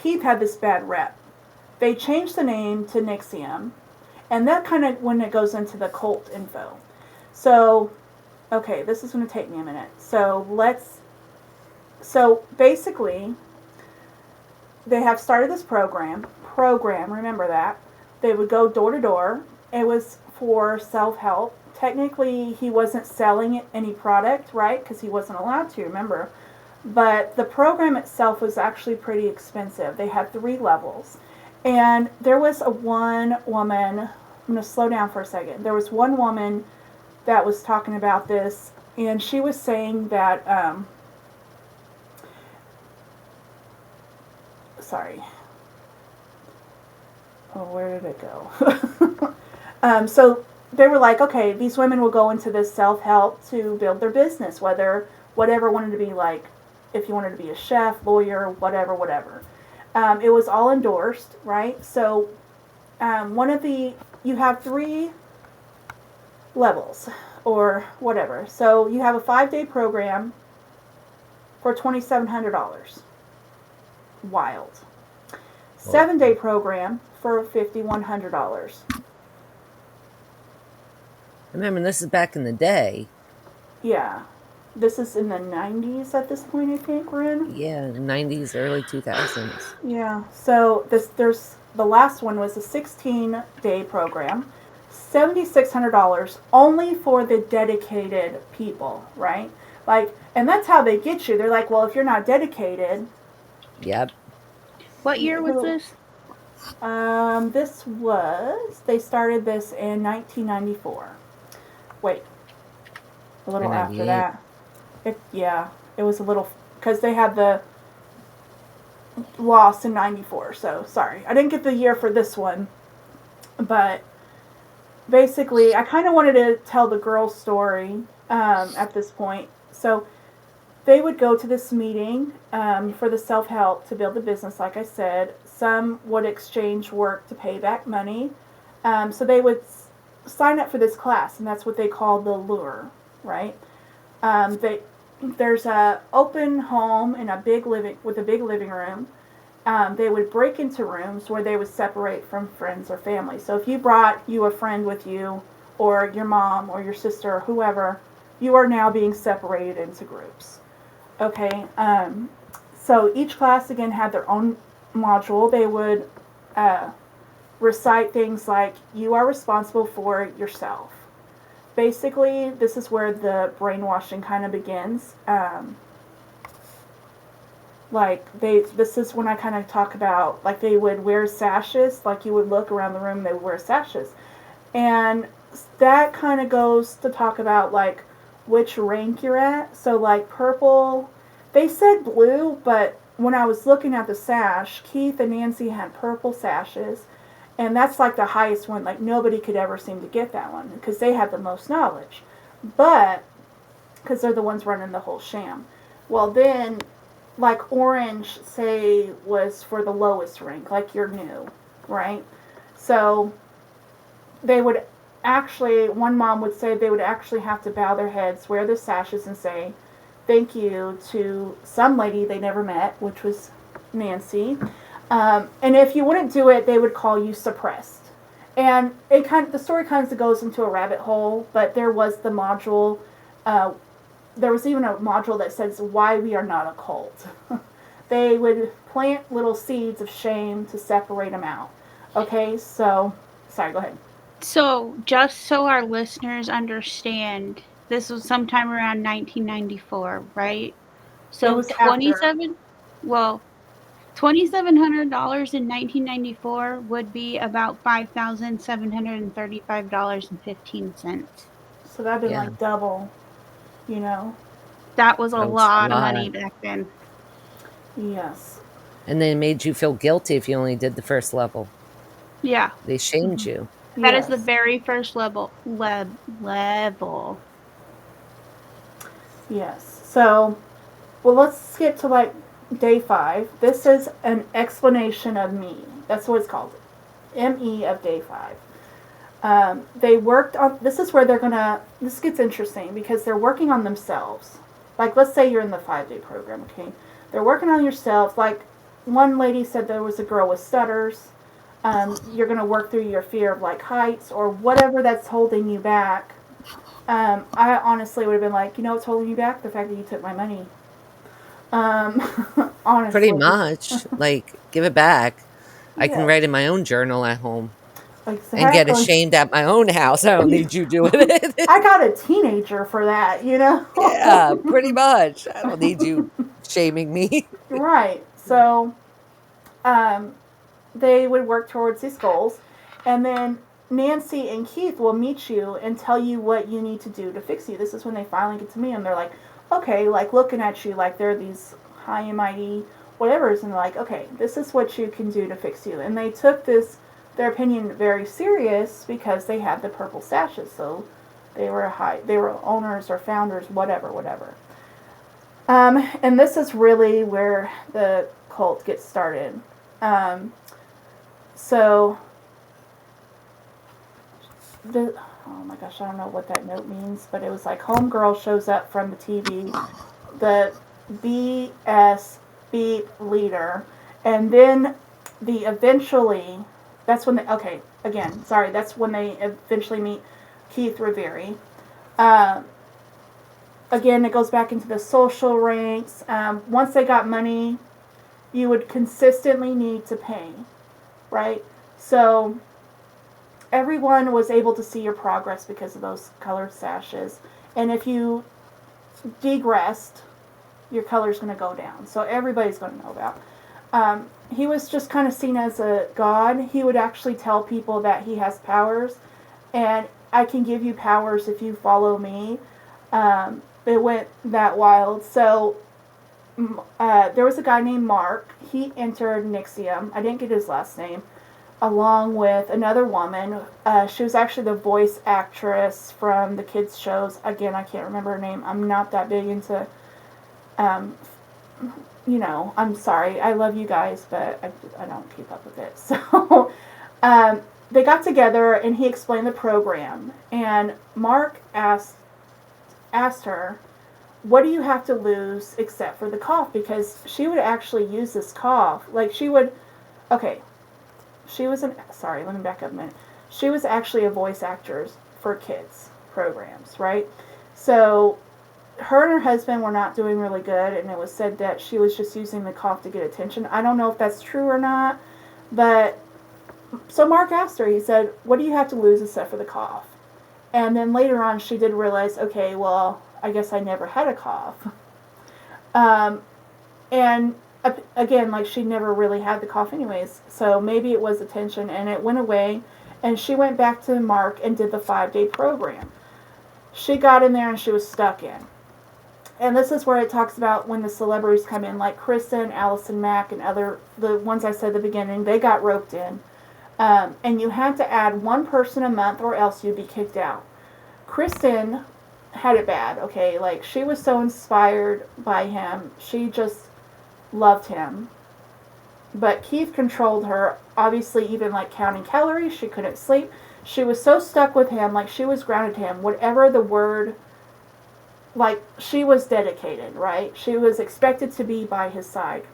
Keith had this bad rep. They changed the name to Nixium. And that kind of when it goes into the cult info. So, okay, this is going to take me a minute. So basically, they have started this program, remember that. They would go door to door. It was for self-help. Technically, he wasn't selling any product, right? Because he wasn't allowed to, remember. But the program itself was actually pretty expensive. They had 3 levels. And there was one woman, I'm going to slow down for a second. There was one woman that was talking about this, and she was saying that, sorry. Oh, where did it go? So they were like, okay, these women will go into this self-help to build their business, whatever wanted to be like, if you wanted to be a chef, lawyer, whatever. It was all endorsed, right? So you have 3 levels or whatever. So you have a 5-day program for $2,700. Wild. 7-day program for $5,100. Remember, this is back in the day. Yeah. This is in the 90s at this point, I think we're in. Yeah, 90s, early 2000s. Yeah. So there's the last one was a 16-day program, $7,600 only for the dedicated people, right? Like, and that's how they get you. They're like, well, if you're not dedicated. Yep. What year was this? They started this in 1994. Wait, a little after that. It was a little, because they had the loss in 94, so sorry. I didn't get the year for this one, but basically, I kind of wanted to tell the girl's story at this point. So they would go to this meeting for the self-help to build the business, like I said. Some would exchange work to pay back money. So they would sign up for this class, and that's what they call the allure, right? There's a open home and with a big living room. They would break into rooms where they would separate from friends or family. So if you brought a friend with you, or your mom or your sister or whoever, you are now being separated into groups. Okay, so each class again had their own module. They would recite things like, you are responsible for yourself. Basically, this is where the brainwashing kind of begins. This is when I kind of talk about, like, they would wear sashes, like you would look around the room and they would wear sashes. And that kind of goes to talk about, like, which rank you're at. So, like, purple, they said blue, but when I was looking at the sash, Keith and Nancy had purple sashes, and that's like the highest one. Like, nobody could ever seem to get that one because they had the most knowledge, but because they're the ones running the whole sham. Well, then, like, orange, say, was for the lowest rank, like you're new, right? So they would actually, one mom would say they would actually have to bow their heads, wear the sashes, and say thank you to some lady they never met, which was Nancy. And if you wouldn't do it, they would call you suppressed. And the story kind of goes into a rabbit hole, but there was the module, there was even a module that says why we are not a cult. They would plant little seeds of shame to separate them out. Okay, so, sorry, go ahead. So, just so our listeners understand, this was sometime around 1994, right? So, It was after. $2,700 in 1994 would be about $5,735.15. So that'd been like double, you know. That was a That was a lot of lot. money back then. Yes. And they made you feel guilty if you only did the first level. Yeah. They shamed you. That is the very first level. Yes. So, well, let's skip to like day 5. This is an explanation of me. That's what it's called. ME of day 5. They worked on, this is where this gets interesting because they're working on themselves. Like, let's say you're in the 5-day program, okay? They're working on yourself. Like, one lady said there was a girl with stutters. You're going to work through your fear of, like, heights or whatever that's holding you back. I honestly would have been like, you know what's holding you back? The fact that you took my money. Honestly. Pretty much. Like, give it back. I can Yeah. write in my own journal at home. Exactly. And get ashamed at my own house. I don't need you doing it. I got a teenager for that, you know? Yeah, pretty much. I don't need you shaming me. Right. So, they would work towards these goals, and then Nancy and Keith will meet you and tell you what you need to do to fix you. This is when they finally get to meet them. They're like, okay, like looking at you like they're these high and mighty whatevers, and they're like, okay, this is what you can do to fix you. And they took their opinion very serious because they had the purple sashes, so they were owners or founders, whatever. And this is really where the cult gets started. So, oh my gosh, I don't know what that note means, but it was like homegirl shows up from the TV, the BS beep leader, and then that's when that's when they eventually meet Keith Revere. Um, Again, it goes back into the social ranks. Once they got money, you would consistently need to pay, right? So everyone was able to see your progress because of those colored sashes. And if you degressed, your color's going to go down. So everybody's going to know about. He was just kind of seen as a god. He would actually tell people that he has powers, and I can give you powers if you follow me. It went that wild. So there was a guy named Mark. He entered Nixium. I didn't get his last name. Along with another woman. She was actually the voice actress from the kids' shows. Again, I can't remember her name. I'm not that big into, I'm sorry. I love you guys, but I don't keep up with it. So they got together and he explained the program. And Mark asked her, what do you have to lose except for the cough? Because she would actually use this cough. Like she would, sorry, let me back up a minute. She was actually a voice actor for kids programs, right? So her and her husband were not doing really good, and it was said that she was just using the cough to get attention. I don't know if that's true or not, but so Mark asked her, he said, what do you have to lose except for the cough? And then later on she did realize, okay, well, I guess I never had a cough. And again, like she never really had the cough anyways, so maybe it was attention, and it went away, and she went back to Mark and did the 5-day program. She got in there and she was stuck in. And this is where it talks about when the celebrities come in, like Kristen, Allison Mack, and the ones I said at the beginning, they got roped in. And you had to add one person a month or else you'd be kicked out. Kristen had it bad, okay? Like, she was so inspired by him. She just loved him. But Keith controlled her, obviously, even like counting calories. She couldn't sleep. She was so stuck with him, like she was grounded to him. Whatever the word, like she was dedicated, right? She was expected to be by his side.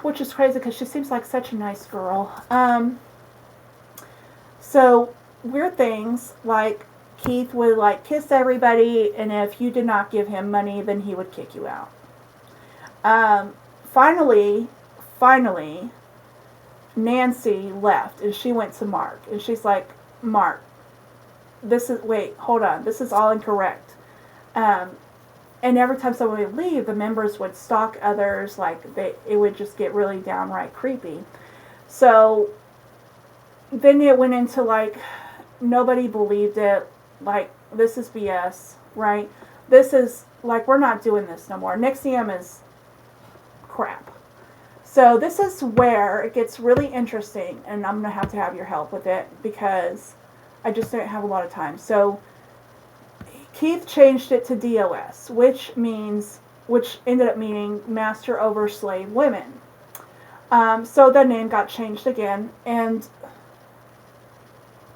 Which is crazy because she seems like such a nice girl. So weird things like Keith would like kiss everybody, and if you did not give him money, then he would kick you out. Finally, Nancy left and she went to Mark, and she's like, Mark, hold on, this is all incorrect. And every time someone would leave, the members would stalk others, like it would just get really downright creepy. So then it went into like, nobody believed it, like this is BS, right? This is like, we're not doing this no more. Nixium is crap. So this is where it gets really interesting, and I'm going to have your help with it because I just don't have a lot of time. So Keith changed it to DOS, which ended up meaning Master Over Slave Women. So the name got changed again, and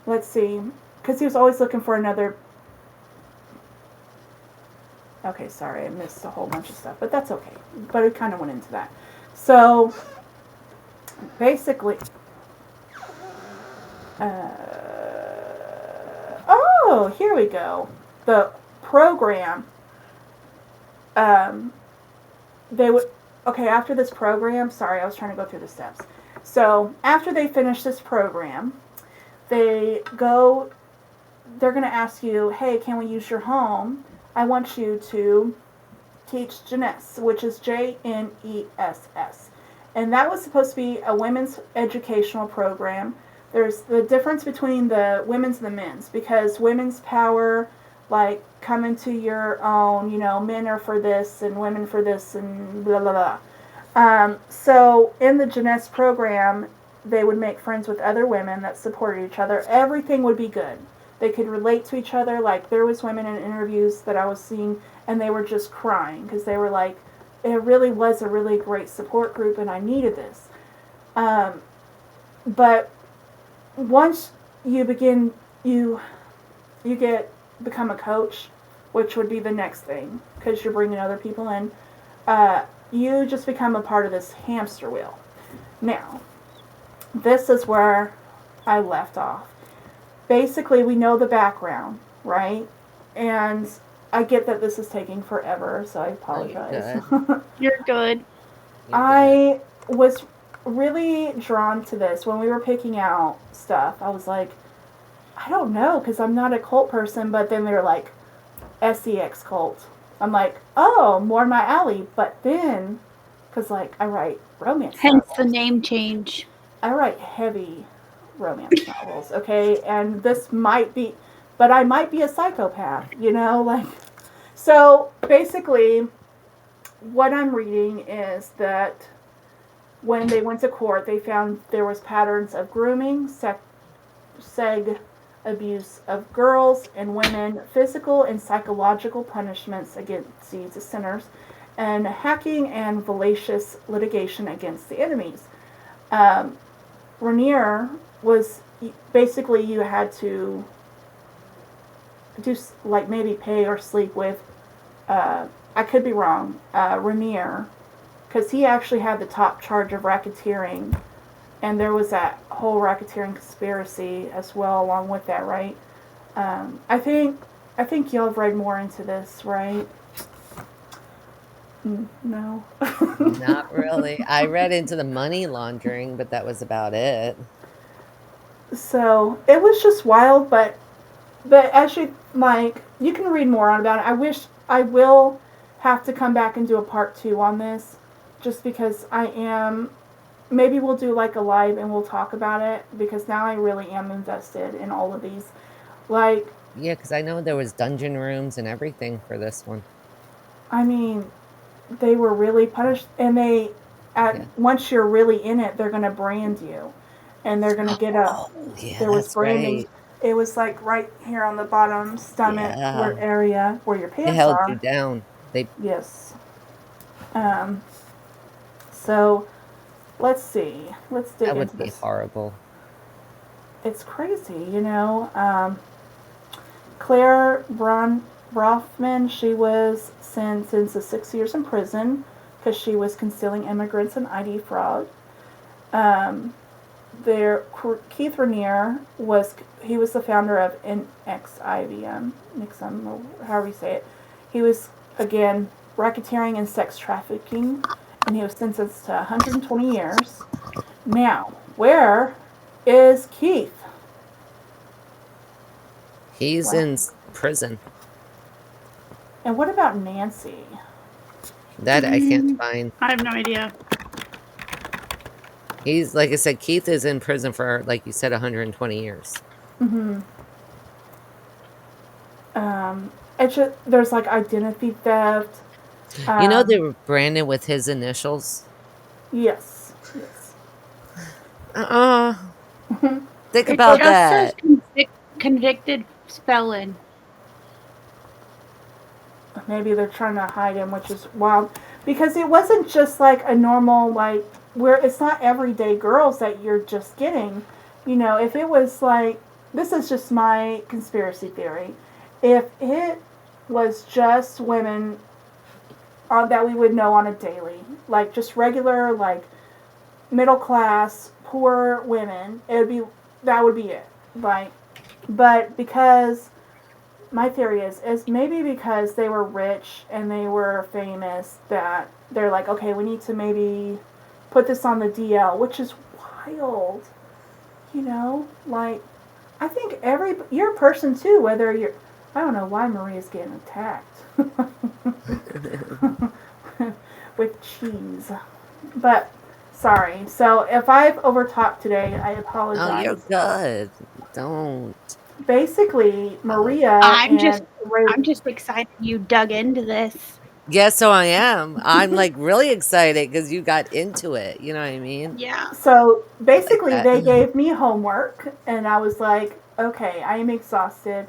let's see, because he was always looking for another. Okay, sorry, I missed a whole bunch of stuff, but that's okay. But it kind of went into that. So basically, here we go. The program, after this program, sorry, I was trying to go through the steps. So after they finish this program, they're going to ask you, hey, can we use your home? I want you to teach Jeunesse, which is JNESS. And that was supposed to be a women's educational program. There's the difference between the women's and the men's, because women's power, like, come into your own, men are for this and women for this and blah, blah, blah. So in the Jeunesse program, they would make friends with other women that supported each other. Everything would be good. They could relate to each other. Like, there was women in interviews that I was seeing, and they were just crying because they were like, it really was a really great support group, and I needed this. But once you begin, become a coach, which would be the next thing, because you're bringing other people in. you just become a part of this hamster wheel. Now, this is where I left off. Basically, we know the background, right? And I get that this is taking forever, so I apologize. You're good. I was really drawn to this when we were picking out stuff. I was like, I don't know, because I'm not a cult person, but then they were like, SEX cult. I'm like, oh, more my alley. But then, because like I write romance Hence novels. the name change. I write heavy romance novels, okay? And this might be, but I might be a psychopath, you know? Like, so basically, what I'm reading is that when they went to court, they found there was patterns of grooming, seg abuse of girls and women, physical and psychological punishments against these sinners, and hacking and fallacious litigation against the enemies. Rainier was basically you had to do like maybe pay or sleep with. I could be wrong. Rainier, because he actually had the top charge of racketeering, and there was that whole racketeering conspiracy as well along with that, right? I think y'all have read more into this, right? No. Not really. I read into the money laundering, but that was about it. So it was just wild, but as you like, you can read more on about it. I wish I will have to come back and do a part 2 on this, just because I am. Maybe we'll do like a live and we'll talk about it, because now I really am invested in all of these. Like, yeah, because I know there was dungeon rooms and everything for this one. I mean, they were really punished, and once you're really in it, they're gonna brand you, and they're gonna get a. Yeah, there was that's branding. right. It was like right here on the bottom stomach area where your pants They held are. you down. Yes. So, let's see. Let's dig that would into be this. horrible. It's crazy, you know. Claire Brofman, she was sentenced to 6 years in prison because she was concealing immigrants and ID fraud. Keith Rainier was the founder of NXIVM, however you say it. He was again racketeering and sex trafficking, and he was sentenced to 120 years. Now, where is Keith? He's in prison. And what about Nancy? That I can't find. I have no idea. He's, like I said, Keith is in prison for, like you said, 120 years. Mm-hmm. It's just, there's like identity theft. You know they were branded with his initials? Yes. Think about that. Just says convicted felon. Maybe they're trying to hide him, which is wild. Because it wasn't just like a normal, like, where it's not everyday girls that you're just getting. You know, if it was like, this is just my conspiracy theory. If it was just women that we would know on a daily, like just regular, like middle class, poor women, that would be it. Like, but because my theory is maybe because they were rich and they were famous that they're like, okay, we need to maybe put this on the DL, which is wild. You know, like, I think you're a person too, whether you're, I don't know why Maria's getting attacked with cheese. But, sorry. So, if I've overtalked today, I apologize. Oh, you're good. Don't. Basically, Maria I'm just excited you dug into this. Yes, so I am. I'm like really excited because you got into it. You know what I mean? Yeah. So basically, Like they gave me homework, and I was like, okay, I am exhausted.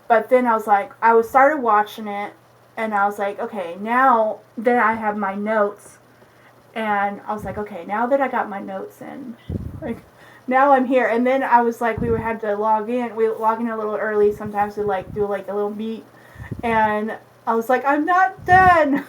But then I was like, started watching it, and I was like, okay, now that I have my notes, and I was like, okay, now that I got my notes in, like, now I'm here. And then I was like, we had to log in. We log in a little early. Sometimes we like do like a little meet, and I was like, I'm not done.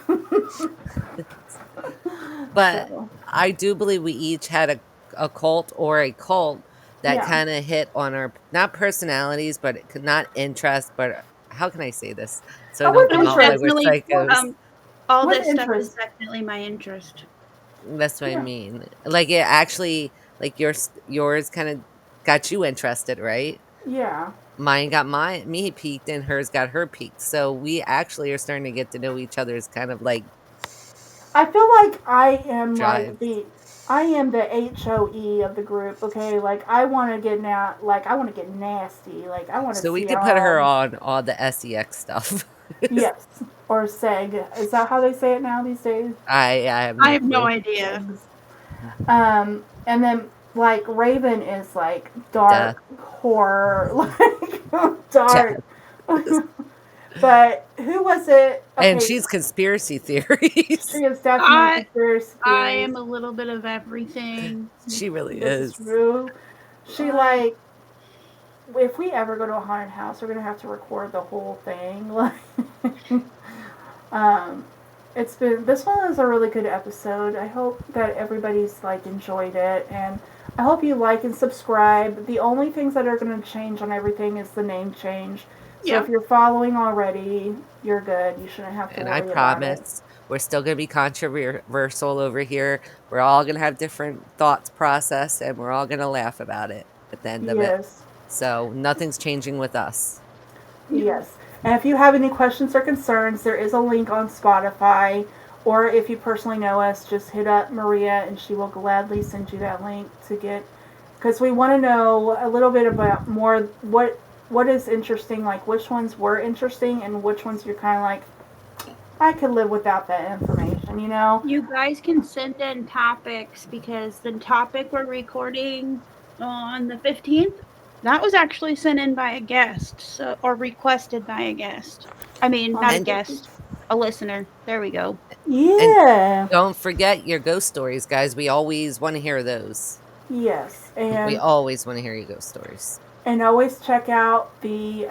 But So, I do believe we each had a cult or a cult that yeah. kind of hit on our, not personalities, but not interest, but how can I say this so I Oh, don't with come I'm off like we're interest. definitely psychos? all With this stuff is interest. definitely my interest. That's what I Yeah. mean. Like it actually, like yours kind of got you interested, right? Yeah. Mine got me peaked, and hers got her peaked. So we actually are starting to get to know each other's kind of like I feel like drives. I am the HOE of the group, okay? Like I want to get I want to get nasty. Like I want to So we see could put her how on all the sex stuff. yes, or seg. Is that how they say it now these days? I have I no have no clue. idea. Segs. And then like Raven is like Death. dark horror, like dark. Death. But who was it? And Okay, she's conspiracy she theories. is definitely I conspiracy I theories. am a little bit of everything. She really This is is. true. She I like if we ever go to a haunted house, we're gonna have to record the whole thing. Like, um, it's been this one is a really good episode. I hope that everybody's like enjoyed it, and I hope you like and subscribe. The only things that are gonna change on everything is the name change. So yeah. if you're following already, you're good. You shouldn't have to And I worry about it. promise we're still going to be controversial over here. We're all going to have different thoughts process, and we're all going to laugh about it at the end of it. Yes. So nothing's changing with us. Yes. And if you have any questions or concerns, there is a link on Spotify. Or if you personally know us, just hit up Maria and she will gladly send you that link to get. Because we want to know a little bit about more what is interesting, like which ones were interesting and which ones you're kind of like, I could live without that information, you know? You guys can send in topics because the topic we're recording on the 15th, that was actually sent in by a guest, so or requested by a guest. I mean, On not a the And 50. guest, a listener. There we go. and Yeah. don't forget your ghost stories, guys. We always want to hear those. Yes. We always want to hear your ghost stories. And always check out the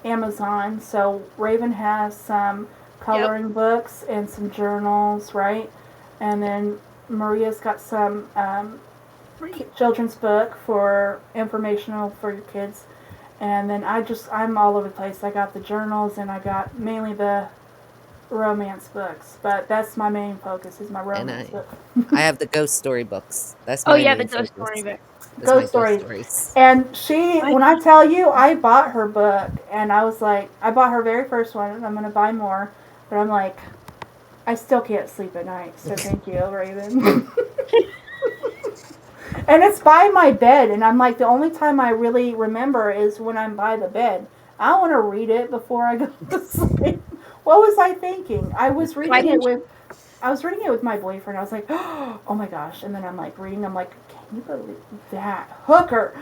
Amazon. So Raven has some coloring books and some journals, right? And then Maria's got some children's book for informational for your kids. And then I'm all over the place. I got the journals and I got mainly the romance books, but that's my main focus is my And romance book. I have the ghost story books. That's Oh my yeah, the main ghost focus. story book. That's my Ghost ghost stories. stories. And I when I tell you, I bought her book, and I was like, I bought her very first one, and I'm gonna buy more, but I'm like, I still can't sleep at night, so thank you, Raven. And it's by my bed, and I'm like, the only time I really remember is when I'm by the bed. I want to read it before I go to sleep. What was I thinking? I was reading it with my boyfriend. I was like, oh my gosh. And then I'm like reading, I'm like, can you believe that? Hooker.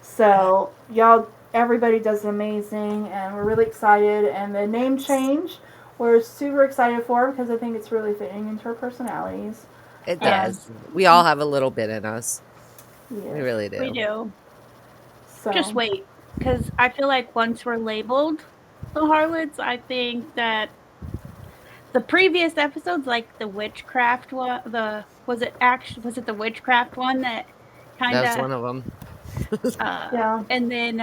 So, y'all, everybody does amazing, and we're really excited. And the name change, we're super excited for because I think it's really fitting into our personalities. It Yes. does. We all have a little bit in us. Yeah. We really do. we do. So, Just wait, because I feel like once we're labeled the harlots, I think that the previous episodes, like the witchcraft one, was it the witchcraft one that kind That was of one of them. yeah. and then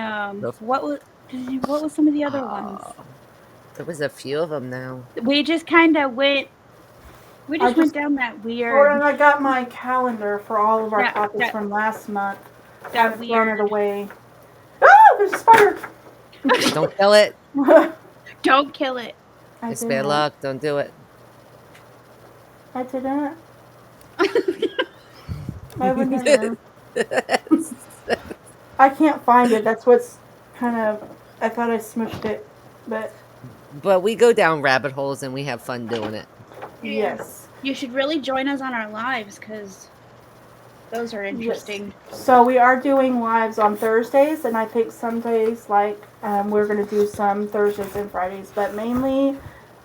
what was some of the other ones? There was a few of them now. We just kind of went. We just went down that Oh, weird. and I got my calendar for all of our topics from last month. That I've thrown weird. it away. Ah, there's a spider. Don't kill it. Don't kill it. It's bad luck. Don't do it. I didn't. I would never. I can't find it. That's what's kind of. I thought I smushed it, but But we go down rabbit holes and we have fun doing it. yes. You should really join us on our lives because those are interesting. Yes. So we are doing lives on Thursdays, and I think some days, like we're going to do some Thursdays and Fridays, but mainly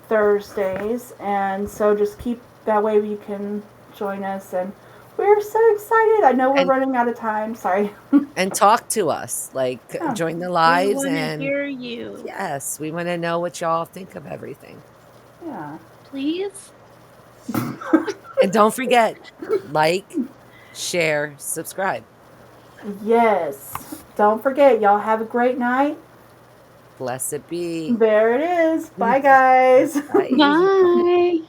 Thursdays. And so just keep that way you can join us, and we're so excited. I know we're running out of time. Sorry. And talk to us. Like join the lives we and hear you. yes, we want to know what y'all think of everything. Yeah. please. And don't forget, like, share, subscribe. Yes. Don't forget, y'all have a great night. Blessed be. There it is. Bye, guys. Bye. Bye.